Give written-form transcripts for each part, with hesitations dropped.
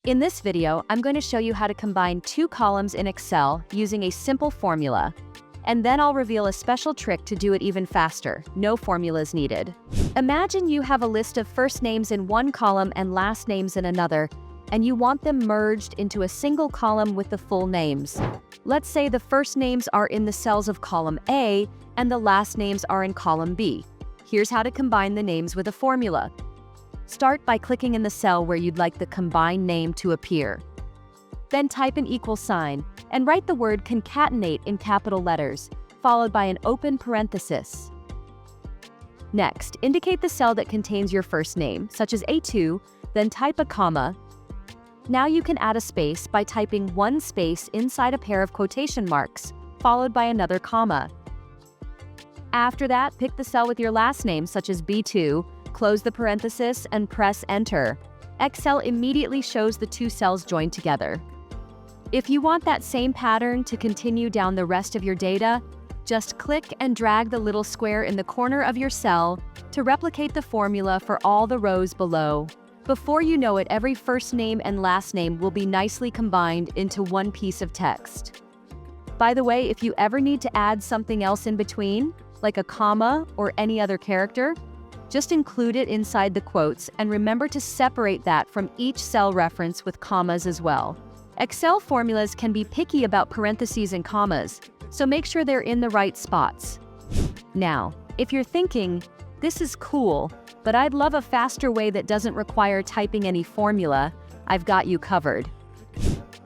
In this video, I'm going to show you how to combine two columns in Excel using a simple formula. And then I'll reveal a special trick to do it even faster. No formulas needed. Imagine you have a list of first names in one column and last names in another, and you want them merged into a single column with the full names. Let's say the first names are in the cells of column A and the last names are in column B. Here's how to combine the names with a formula. Start by clicking in the cell where you'd like the combined name to appear. Then type an equal sign and write the word concatenate in capital letters, followed by an open parenthesis. Next, indicate the cell that contains your first name, such as A2, then type a comma. Now you can add a space by typing one space inside a pair of quotation marks, followed by another comma. After that, pick the cell with your last name, such as B2, close the parenthesis, and press Enter. Excel immediately shows the two cells joined together. If you want that same pattern to continue down the rest of your data, just click and drag the little square in the corner of your cell to replicate the formula for all the rows below. Before you know it, every first name and last name will be nicely combined into one piece of text. By the way, if you ever need to add something else in between, like a comma or any other character, just include it inside the quotes and remember to separate that from each cell reference with commas as well. Excel formulas can be picky about parentheses and commas, so make sure they're in the right spots. Now, if you're thinking, this is cool, but I'd love a faster way that doesn't require typing any formula, I've got you covered.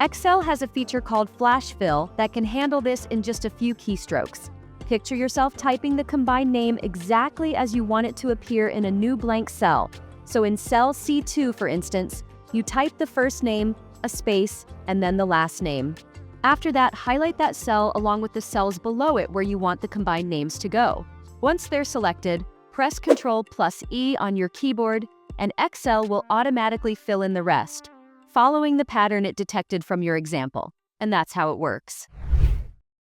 Excel has a feature called Flash Fill that can handle this in just a few keystrokes. Picture yourself typing the combined name exactly as you want it to appear in a new blank cell. So in cell C2, for instance, you type the first name, a space, and then the last name. After that, highlight that cell along with the cells below it where you want the combined names to go. Once they're selected, press Ctrl+E on your keyboard, and Excel will automatically fill in the rest, following the pattern it detected from your example. And that's how it works.